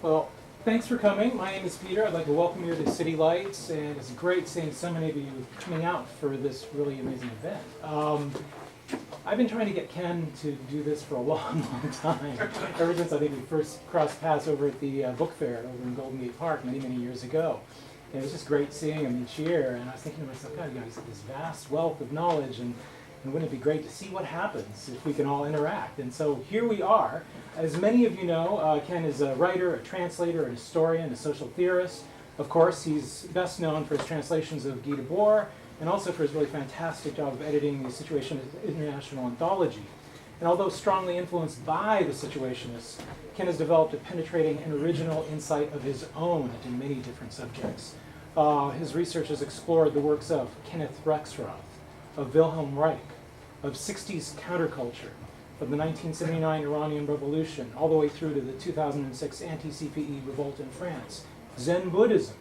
Well, thanks for coming. My name is Peter. I'd like to welcome you to City Lights, and it's great seeing so many of you coming out for this really amazing event. I've been trying to get Ken to do this for a long, long time, ever since I think we first crossed paths over at the book fair over in Golden Gate Park many, many years ago. And it was just great seeing him each year, and I was thinking to myself, God, he's got this vast wealth of knowledge, and wouldn't it be great to see what happens if we can all interact? And so here we are. As many of you know, Ken is a writer, a translator, a historian, a social theorist. Of course, he's best known for his translations of Guy Debord, and also for his really fantastic job of editing the Situationist International Anthology. And although strongly influenced by the Situationists, Ken has developed a penetrating and original insight of his own into many different subjects. His research has explored the works of Kenneth Rexroth, of Wilhelm Reich, of 60s counterculture, of the 1979 Iranian Revolution, all the way through to the 2006 anti-CPE revolt in France, Zen Buddhism.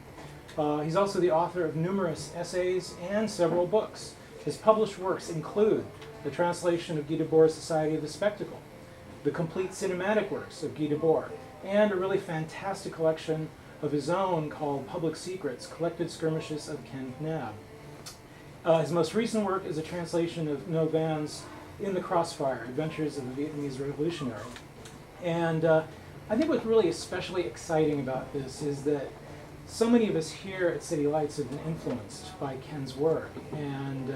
He's also the author of numerous essays and several books. His published works include the translation of Guy Debord's Society of the Spectacle, the complete cinematic works of Guy Debord, and a really fantastic collection of his own called Public Secrets, Collected Skirmishes of Ken Knabb. His most recent work is a translation of No Van's In the Crossfire, Adventures of a Vietnamese Revolutionary. And I think what's really especially exciting about this is that so many of us here at City Lights have been influenced by Ken's work and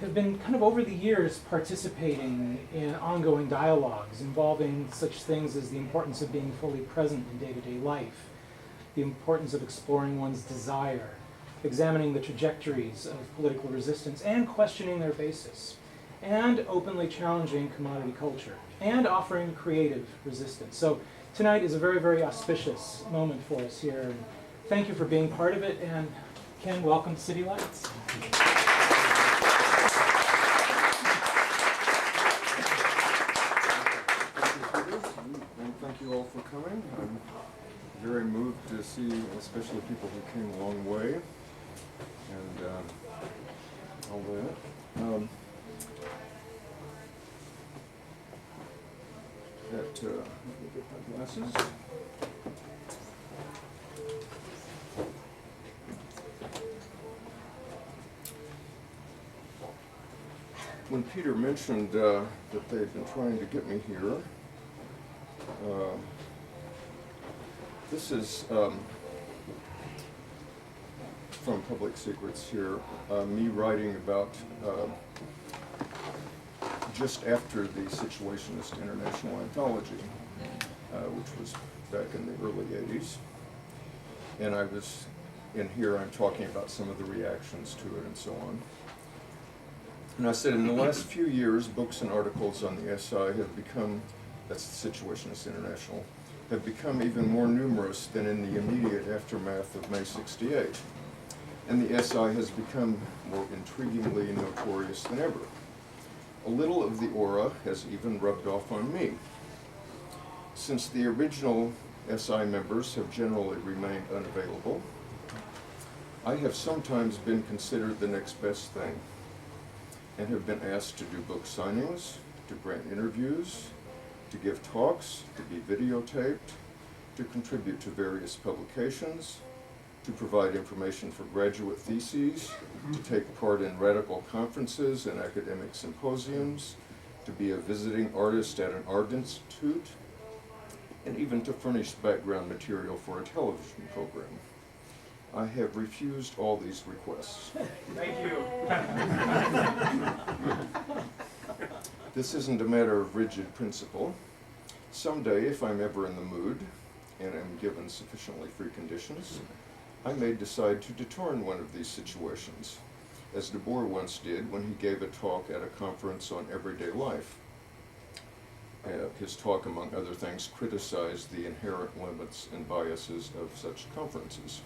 have been kind of over the years participating in ongoing dialogues involving such things as the importance of being fully present in day-to-day life, the importance of exploring one's desire, examining the trajectories of political resistance and questioning their basis, and openly challenging commodity culture, and offering creative resistance. So tonight is a very, very auspicious moment for us here, and thank you for being part of it, and Ken, welcome to City Lights. And thank you all for coming. I'm very moved to see especially people who came a long way. And all that. Let me get my glasses. When Peter mentioned that they'd been trying to get me here, this is from Public Secrets here, me writing about just after the Situationist International Anthology, which was back in the early 80s. And I was, in here I'm talking about some of the reactions to it and so on. And I said in the last few years, books and articles on the SI have become, that's the Situationist International, have become even more numerous than in the immediate aftermath of May '68. And the SI has become more intriguingly notorious than ever. A little of the aura has even rubbed off on me. Since the original SI members have generally remained unavailable, I have sometimes been considered the next best thing and have been asked to do book signings, to grant interviews, to give talks, to be videotaped, to contribute to various publications, to provide information for graduate theses, to take part in radical conferences and academic symposiums, to be a visiting artist at an art institute, and even to furnish background material for a television program. I have refused all these requests. Thank you. This isn't a matter of rigid principle. Someday, if I'm ever in the mood and am given sufficiently free conditions, I may decide to detour in one of these situations, as Debord once did when he gave a talk at a conference on everyday life. His talk, among other things, criticized the inherent limits and biases of such conferences.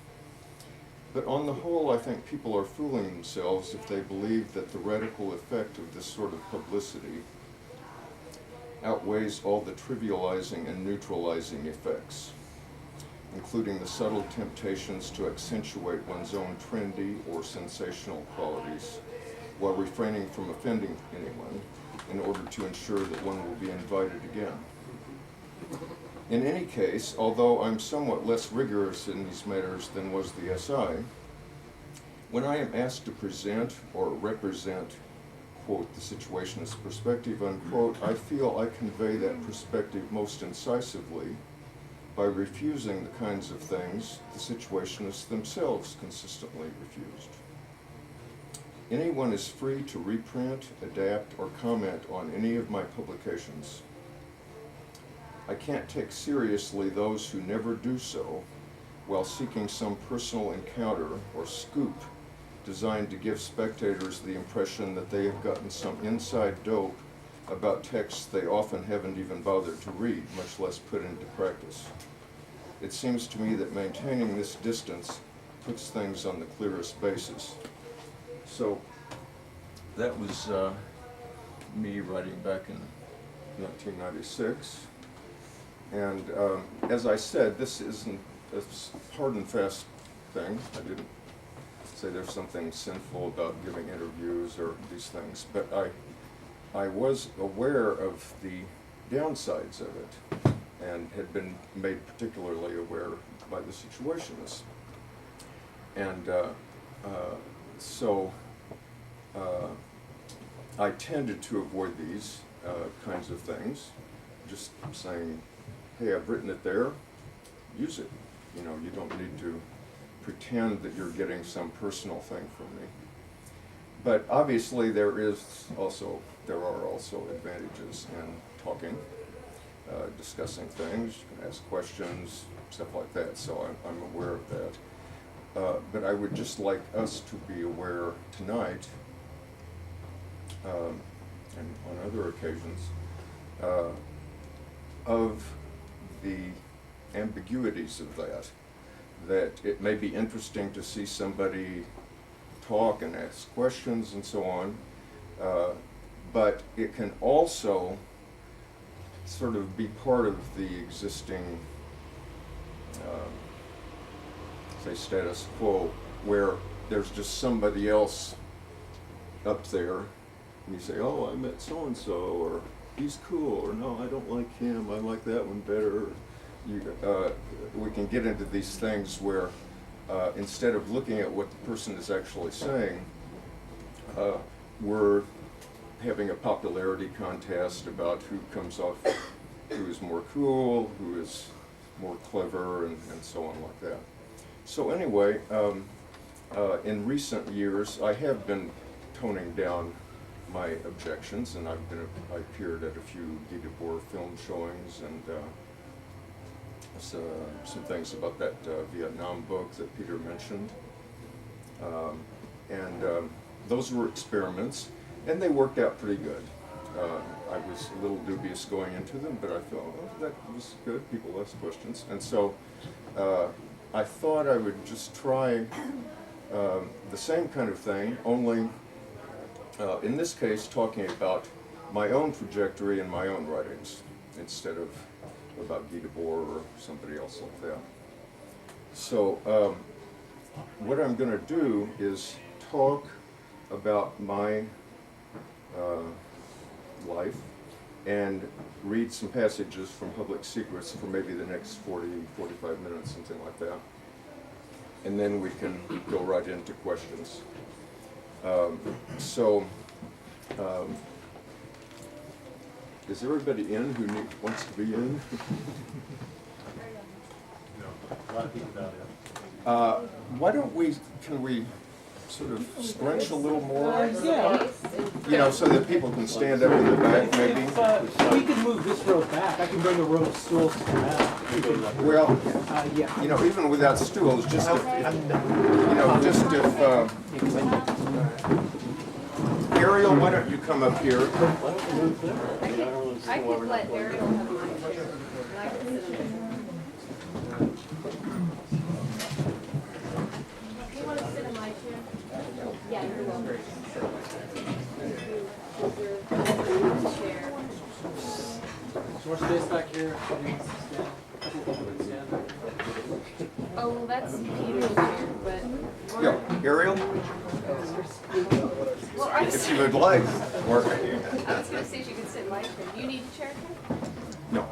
But on the whole, I think people are fooling themselves if they believe that the radical effect of this sort of publicity outweighs all the trivializing and neutralizing effects, including the subtle temptations to accentuate one's own trendy or sensational qualities while refraining from offending anyone in order to ensure that one will be invited again. In any case, although I'm somewhat less rigorous in these matters than was the SI, when I am asked to present or represent, quote, the situationist perspective, unquote, I feel I convey that perspective most incisively by refusing the kinds of things the situationists themselves consistently refused. Anyone is free to reprint, adapt, or comment on any of my publications. I can't take seriously those who never do so while seeking some personal encounter or scoop designed to give spectators the impression that they have gotten some inside dope about texts they often haven't even bothered to read, much less put into practice. It seems to me that maintaining this distance puts things on the clearest basis. So that was me writing back in 1996. And as I said, this isn't a hard and fast thing. I didn't say there's something sinful about giving interviews or these things, but I was aware of the downsides of it and had been made particularly aware by the situationists. And so I tended to avoid these kinds of things, just saying, hey, I've written it there, use it. You know, you don't need to pretend that you're getting some personal thing from me. But obviously there are also advantages in talking, discussing things. You can ask questions, stuff like that, so I'm aware of that. But I would just like us to be aware tonight, and on other occasions, of the ambiguities of that it may be interesting to see somebody talk and ask questions and so on, but it can also sort of be part of the existing, say, status quo, where there's just somebody else up there, and you say, oh, I met so-and-so, or he's cool, or no, I don't like him, I like that one better. We can get into these things where instead of looking at what the person is actually saying, we're having a popularity contest about who comes off, who is more cool, who is more clever, and so on like that. So anyway, in recent years, I have been toning down my objections, and I appeared at a few Guy Debord film showings, and some things about that Vietnam book that Peter mentioned. Those were experiments, and they worked out pretty good. I was a little dubious going into them, but I thought, oh, that was good. People asked questions. And so I thought I would just try the same kind of thing, only in this case talking about my own trajectory and my own writings, instead of about Guy Debord or somebody else like that. So what I'm going to do is talk about my life and read some passages from Public Secrets for maybe the next 40, 45 minutes, something like that. And then we can go right into questions. Is everybody in who wants to be in? No, a lot of people down there. Why don't can we sort of scrunch a little more? Yeah. You know, so that people can stand up in the back, maybe? We could move this row back. I can bring a row of stools to the back. Well, Yeah. you know, even without stools, just if Ariel, why don't you come up here? I could let Ariel have my chair, and I can sit in it. Do you want to sit in my chair? Yeah, you're welcome. Chair. More space back here. Stand. Oh, well, that's Peter's chair, but. Yeah, Ariel, Well, I if was you would like. Or, going to see if you could sit in my chair. Do you need a chair? no.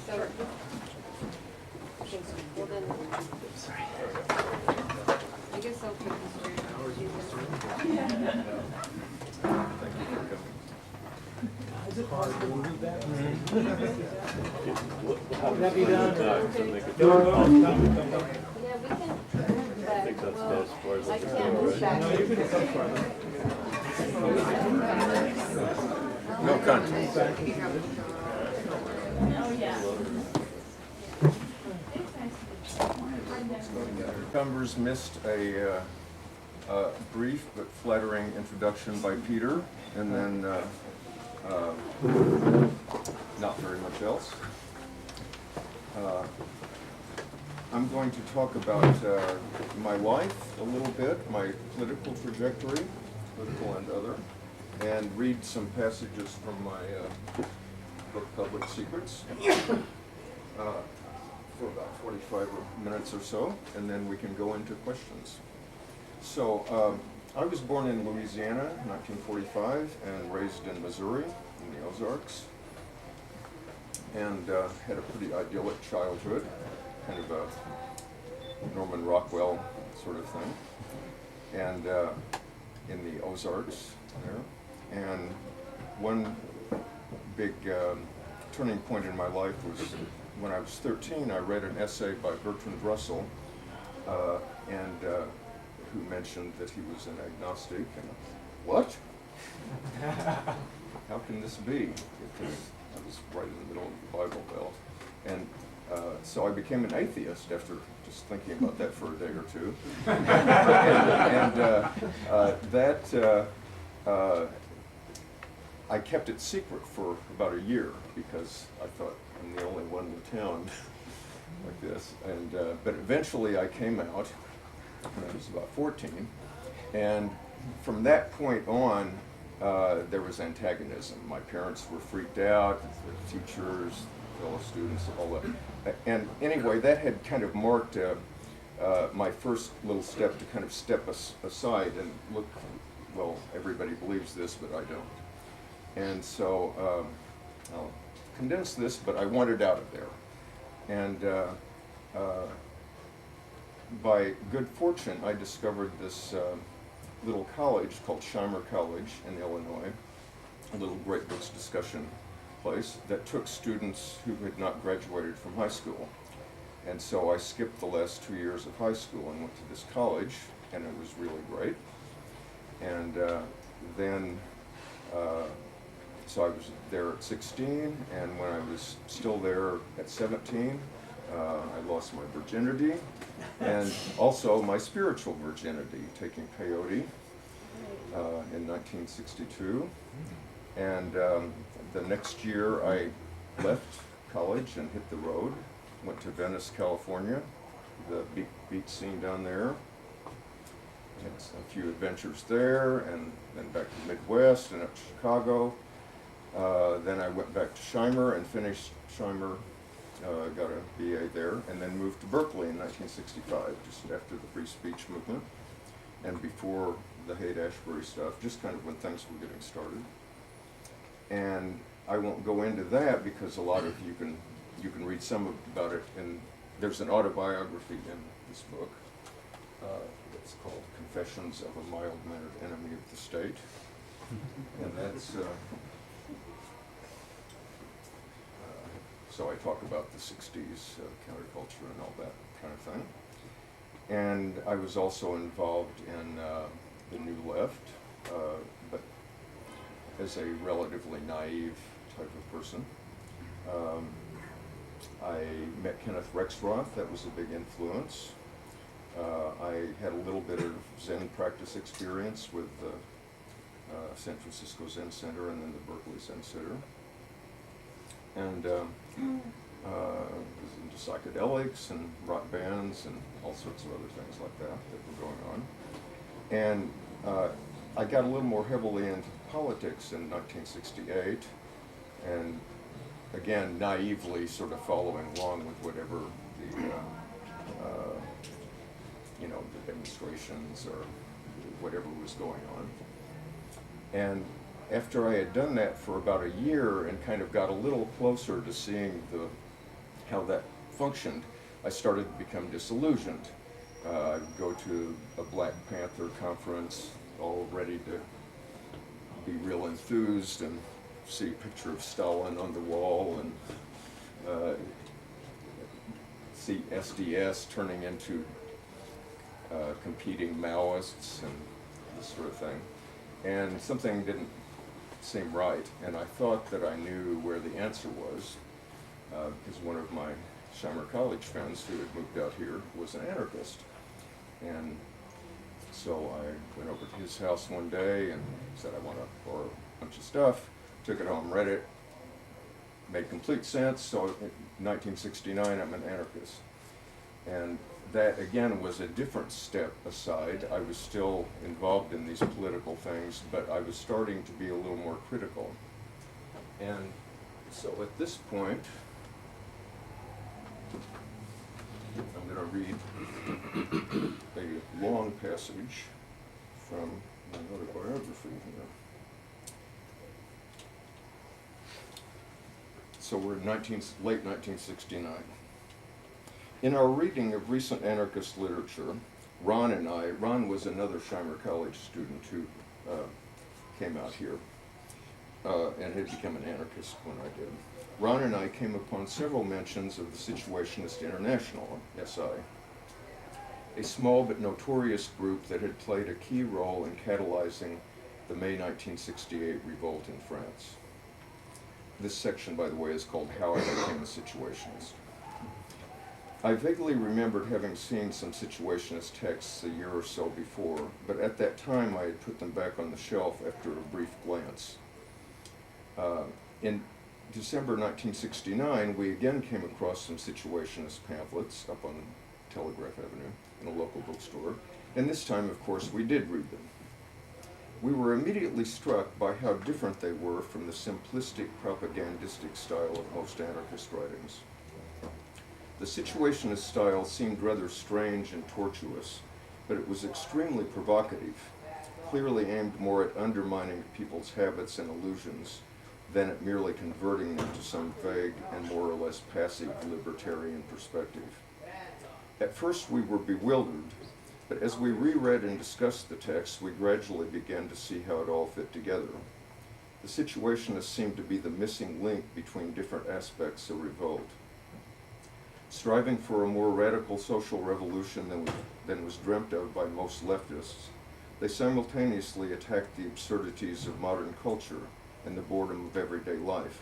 So Sorry. I guess I'll put this straight. Thank you for coming. Is it possible to move that? We'll Would that be done? so they could- Yeah, we can, I think that's well, as far as I I can can't go, move right? back. No, you can come for No contest. Members missed a brief but flattering introduction by Peter, and then not very much else. I'm going to talk about my life a little bit, my political trajectory, political and other, and read some passages from my book, Public Secrets, for about 45 minutes or so, and then we can go into questions. So, I was born in Louisiana in 1945 and raised in Missouri in the Ozarks, and had a pretty idyllic childhood, kind of a Norman Rockwell sort of thing, and in the Ozarks there. And one big turning point in my life was when I was 13. I read an essay by Bertrand Russell, and who mentioned that he was an agnostic. And what? How can this be? Because I was right in the middle of the Bible Belt, and so I became an atheist after just thinking about that for a day or two. I kept it secret for about a year because I thought I'm the only one in town like this. And but eventually I came out when I was about 14, and from that point on, there was antagonism. My parents were freaked out, the teachers, fellow students, all that. And anyway, that had kind of marked my first little step to kind of step aside and look, well, everybody believes this, but I don't. And so, I'll condense this, but I wanted out of there. And by good fortune, I discovered this little college called Shimer College in Illinois, a little great books discussion place that took students who had not graduated from high school. And so I skipped the last 2 years of high school and went to this college, and it was really great. And then, so I was there at 16, and when I was still there at 17, I lost my virginity, and also my spiritual virginity, taking peyote in 1962. And the next year I left college and hit the road, went to Venice, California, the beach scene down there. Had a few adventures there, and then back to the Midwest and up to Chicago. Then I went back to Shimer and finished Shimer, got a BA there, and then moved to Berkeley in 1965, just after the free speech movement, and before the Haight-Ashbury stuff, just kind of when things were getting started. And I won't go into that because a lot of you can read some about it, and there's an autobiography in this book. It's called Confessions of a Mild-Mannered Enemy of the State, and that's so I talk about the 60s counterculture and all that kind of thing. And I was also involved in the New Left, but as a relatively naive type of person. I met Kenneth Rexroth, that was a big influence. I had a little bit of Zen practice experience with the San Francisco Zen Center and then the Berkeley Zen Center. And was into psychedelics and rock bands and all sorts of other things like that were going on. And I got a little more heavily into politics in 1968, and again, naively sort of following along with whatever the, the demonstrations or whatever was going on. And after I had done that for about a year and kind of got a little closer to seeing how that functioned, I started to become disillusioned. I'd go to a Black Panther conference, all ready to be real enthused and see a picture of Stalin on the wall and see SDS turning into competing Maoists and this sort of thing. And something didn't seem right, and I thought that I knew where the answer was, because one of my Shimer College friends who had moved out here was an anarchist. And so I went over to his house one day and said, I want to borrow a bunch of stuff, took it home, read it, made complete sense, so in 1969 I'm an anarchist. And that again was a different step aside. I was still involved in these political things, but I was starting to be a little more critical. And so at this point, I'm going to read a long passage from my autobiography here. So we're in late 1969. In our reading of recent anarchist literature, Ron was another Shimer College student who came out here and had become an anarchist when I did. Ron and I came upon several mentions of the Situationist International, SI, a small but notorious group that had played a key role in catalyzing the May 1968 revolt in France. This section, by the way, is called How I Became a Situationist. I vaguely remembered having seen some Situationist texts a year or so before, but at that time I had put them back on the shelf after a brief glance. In December 1969, we again came across some Situationist pamphlets up on Telegraph Avenue in a local bookstore, and this time, of course, we did read them. We were immediately struck by how different they were from the simplistic propagandistic style of most anarchist writings. The Situationist style seemed rather strange and tortuous, but it was extremely provocative, clearly aimed more at undermining people's habits and illusions than at merely converting them to some vague and more or less passive libertarian perspective. At first we were bewildered, but as we reread and discussed the text, we gradually began to see how it all fit together. The Situationists seemed to be the missing link between different aspects of revolt. Striving for a more radical social revolution than was dreamt of by most leftists, they simultaneously attacked the absurdities of modern culture and the boredom of everyday life,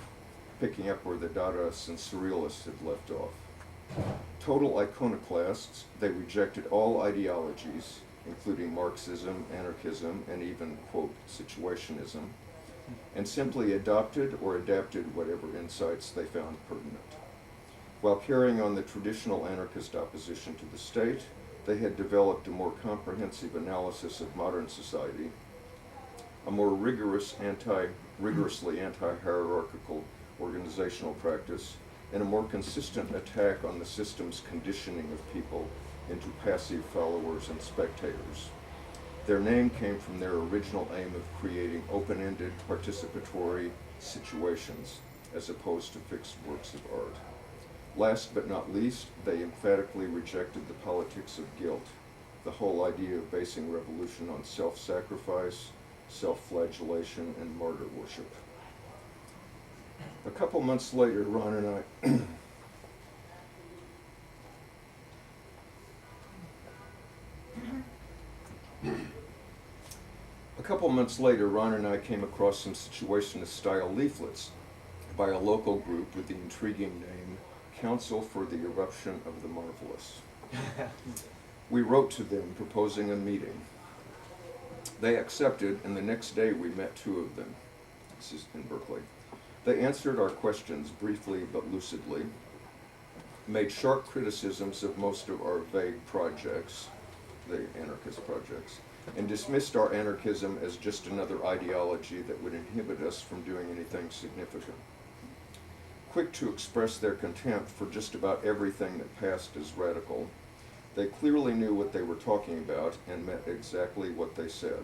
picking up where the Dadaists and Surrealists had left off. Total iconoclasts, they rejected all ideologies, including Marxism, anarchism, and even, quote, situationism, and simply adopted or adapted whatever insights they found pertinent. While carrying on the traditional anarchist opposition to the state, they had developed a more comprehensive analysis of modern society, a more rigorously anti-hierarchical organizational practice, and a more consistent attack on the system's conditioning of people into passive followers and spectators. Their name came from their original aim of creating open-ended, participatory situations, as opposed to fixed works of art. Last but not least, they emphatically rejected the politics of guilt, the whole idea of basing revolution on self-sacrifice, self-flagellation, and martyr worship. A couple months later, Ron and I came across some Situationist-style leaflets by a local group with the intriguing name Council for the Eruption of the Marvelous. We wrote to them proposing a meeting. They accepted, and the next day we met two of them. This is in Berkeley. They answered our questions briefly but lucidly, made sharp criticisms of most of our vague projects, the anarchist projects, and dismissed our anarchism as just another ideology that would inhibit us from doing anything significant. Quick to express their contempt for just about everything that passed as radical, they clearly knew what they were talking about and meant exactly what they said.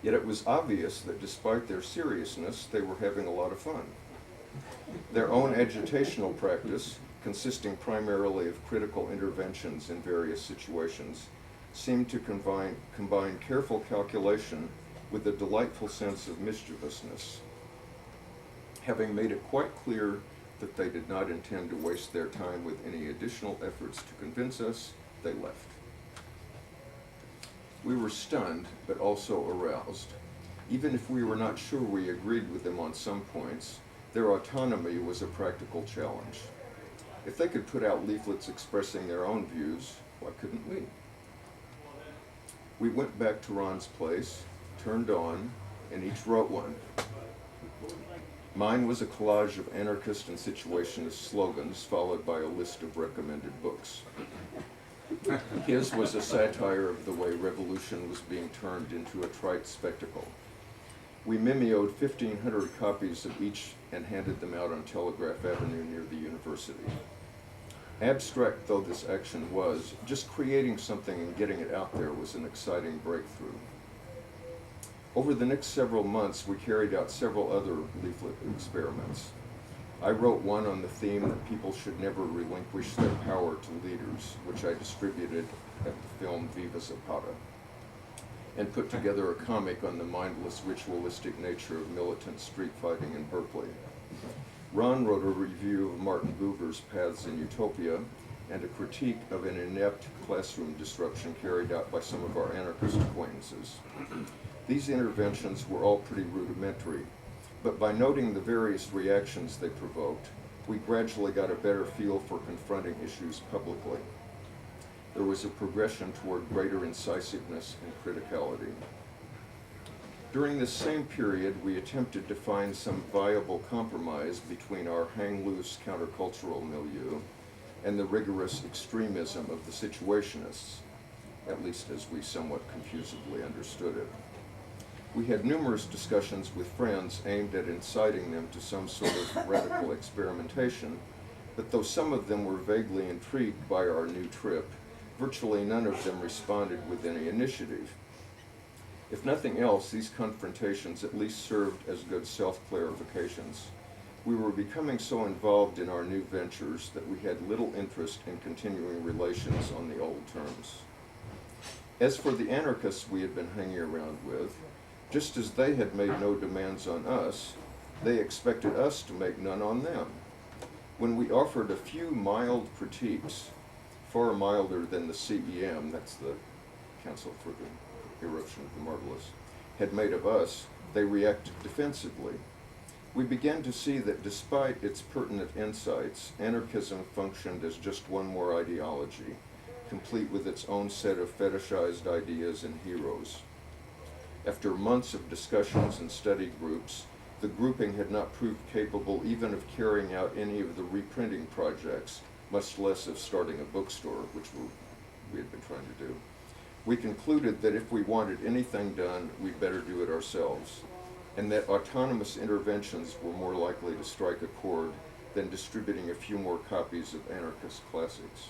Yet it was obvious that despite their seriousness, they were having a lot of fun. Their own agitational practice, consisting primarily of critical interventions in various situations, seemed to combine careful calculation with a delightful sense of mischievousness. Having made it quite clear that they did not intend to waste their time with any additional efforts to convince us, they left. We were stunned, but also aroused. Even if we were not sure we agreed with them on some points, their autonomy was a practical challenge. If they could put out leaflets expressing their own views, why couldn't we? We went back to Ron's place, turned on, and each wrote one. Mine was a collage of anarchist and situationist slogans, followed by a list of recommended books. His was a satire of the way revolution was being turned into a trite spectacle. We mimeoed 1,500 copies of each and handed them out on Telegraph Avenue near the university. Abstract though this action was, just creating something and getting it out there was an exciting breakthrough. Over the next several months, we carried out several other leaflet experiments. I wrote one on the theme that people should never relinquish their power to leaders, which I distributed at the film Viva Zapata, and put together a comic on the mindless, ritualistic nature of militant street fighting in Berkeley. Ron wrote a review of Martin Buber's Paths in Utopia and a critique of an inept classroom disruption carried out by some of our anarchist acquaintances. These interventions were all pretty rudimentary, but by noting the various reactions they provoked, we gradually got a better feel for confronting issues publicly. There was a progression toward greater incisiveness and criticality. During this same period, we attempted to find some viable compromise between our hang-loose countercultural milieu and the rigorous extremism of the situationists, at least as we somewhat confusedly understood it. We had numerous discussions with friends aimed at inciting them to some sort of radical experimentation, but though some of them were vaguely intrigued by our new trip, virtually none of them responded with any initiative. If nothing else, these confrontations at least served as good self-clarifications. We were becoming so involved in our new ventures that we had little interest in continuing relations on the old terms. As for the anarchists we had been hanging around with, just as they had made no demands on us, they expected us to make none on them. When we offered a few mild critiques, far milder than the CEM, that's the Council for the Eruption of the Marvelous, had made of us, they reacted defensively. We began to see that despite its pertinent insights, anarchism functioned as just one more ideology, complete with its own set of fetishized ideas and heroes. After months of discussions and study groups, the grouping had not proved capable even of carrying out any of the reprinting projects, much less of starting a bookstore, which we had been trying to do. We concluded that if we wanted anything done, we'd better do it ourselves, and that autonomous interventions were more likely to strike a chord than distributing a few more copies of anarchist classics.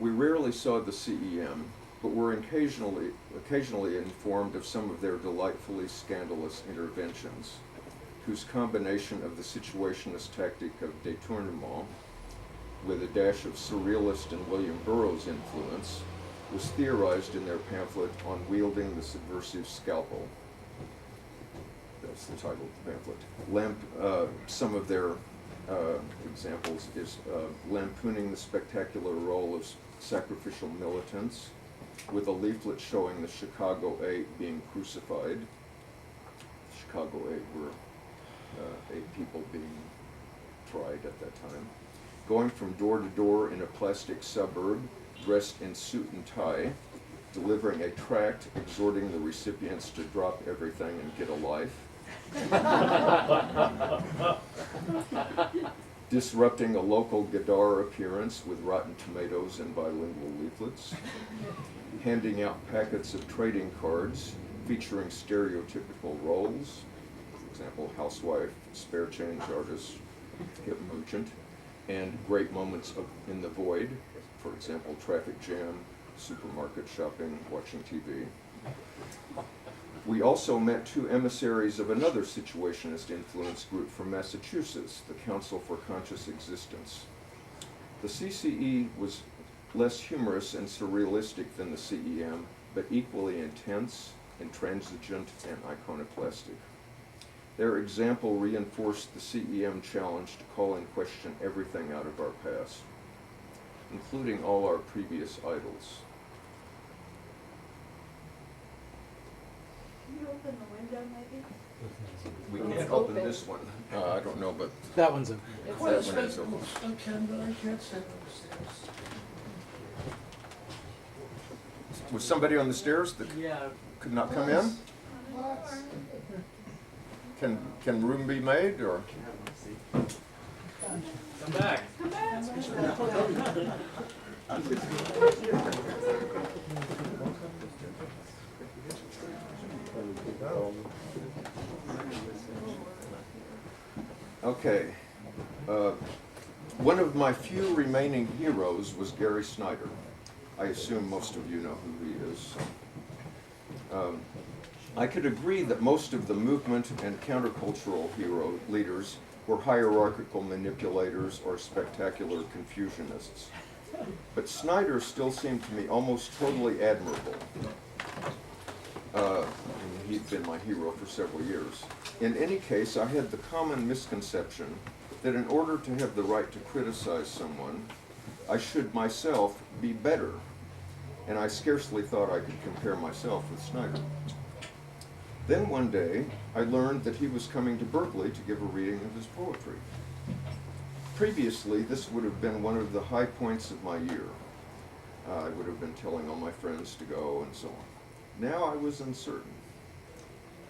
We rarely saw the CEM, but were occasionally informed of some of their delightfully scandalous interventions, whose combination of the situationist tactic of détournement with a dash of surrealist and William Burroughs influence was theorized in their pamphlet on wielding the subversive scalpel. That's the title of the pamphlet. Some of their examples is lampooning the spectacular role of sacrificial militants, with a leaflet showing the Chicago 8 being crucified. The Chicago 8 were 8 people being tried at that time. Going from door to door in a plastic suburb, dressed in suit and tie, delivering a tract exhorting the recipients to drop everything and get a life. Disrupting a local Gadar appearance with rotten tomatoes and bilingual leaflets. Handing out packets of trading cards featuring stereotypical roles, for example, housewife, spare change artist, hip merchant, and great moments in the void, for example, traffic jam, supermarket shopping, watching TV. We also met two emissaries of another situationist influence group from Massachusetts, the Council for Conscious Existence. The CCE was less humorous and surrealistic than the CEM, but equally intense, intransigent, and iconoclastic. Their example reinforced the CEM challenge to call in question everything out of our past, including all our previous idols. Can you open the window maybe? We can't open this one. I don't know, but That one's a. that one is open. I can, but I can't sit upstairs. Was somebody on the stairs that Yeah. could not come in? Can room be made, or? Come back. Okay. One of my few remaining heroes was Gary Snyder. I assume most of you know who he is. I could agree that most of the movement and countercultural hero leaders were hierarchical manipulators or spectacular confusionists. But Snyder still seemed to me almost totally admirable. He'd been my hero for several years. In any case, I had the common misconception that in order to have the right to criticize someone, I should myself be better. And I scarcely thought I could compare myself with Snyder. Then one day, I learned that he was coming to Berkeley to give a reading of his poetry. Previously, this would have been one of the high points of my year. I would have been telling all my friends to go and so on. Now I was uncertain.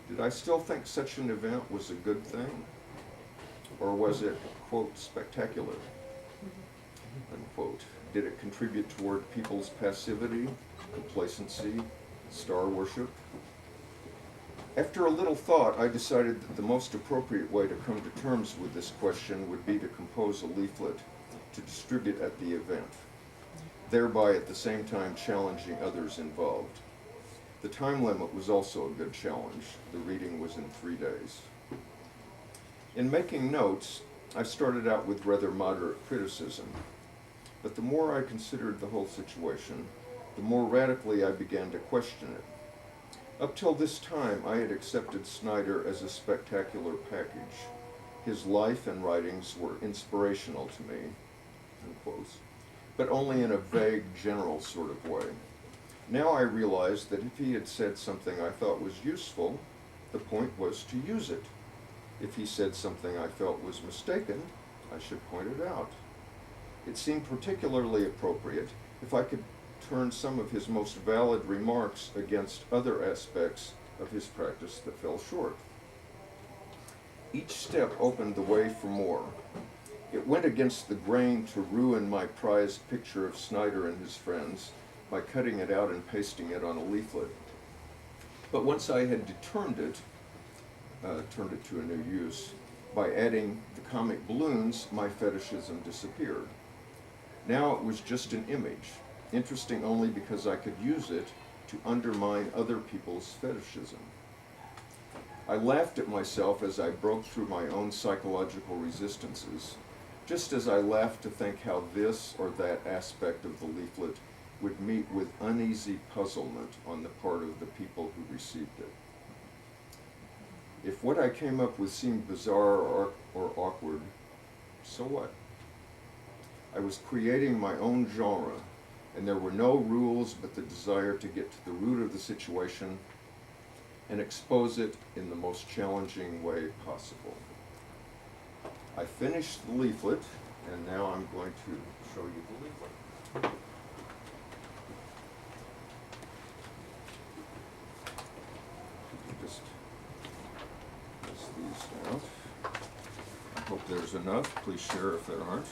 Did I still think such an event was a good thing? Or was it, quote, spectacular, unquote? Did it contribute toward people's passivity, complacency, star worship? After a little thought, I decided that the most appropriate way to come to terms with this question would be to compose a leaflet to distribute at the event, thereby at the same time challenging others involved. The time limit was also a good challenge. The reading was in 3 days. In making notes, I started out with rather moderate criticism, but the more I considered the whole situation, the more radically I began to question it. Up till this time, I had accepted Snyder as a spectacular package. His life and writings were inspirational to me, in quotes, but only in a vague, general sort of way. Now I realized that if he had said something I thought was useful, the point was to use it. If he said something I felt was mistaken, I should point it out. It seemed particularly appropriate if I could turn some of his most valid remarks against other aspects of his practice that fell short. Each step opened the way for more. It went against the grain to ruin my prized picture of Snyder and his friends by cutting it out and pasting it on a leaflet. But once I had turned it to a new use, by adding the comic balloons, my fetishism disappeared. Now it was just an image, interesting only because I could use it to undermine other people's fetishism. I laughed at myself as I broke through my own psychological resistances, just as I laughed to think how this or that aspect of the leaflet would meet with uneasy puzzlement on the part of the people who received it. If what I came up with seemed bizarre or awkward, so what? I was creating my own genre, and there were no rules but the desire to get to the root of the situation and expose it in the most challenging way possible. I finished the leaflet, and now I'm going to show you the leaflet. Just press these down. I hope there's enough. Please share if there aren't.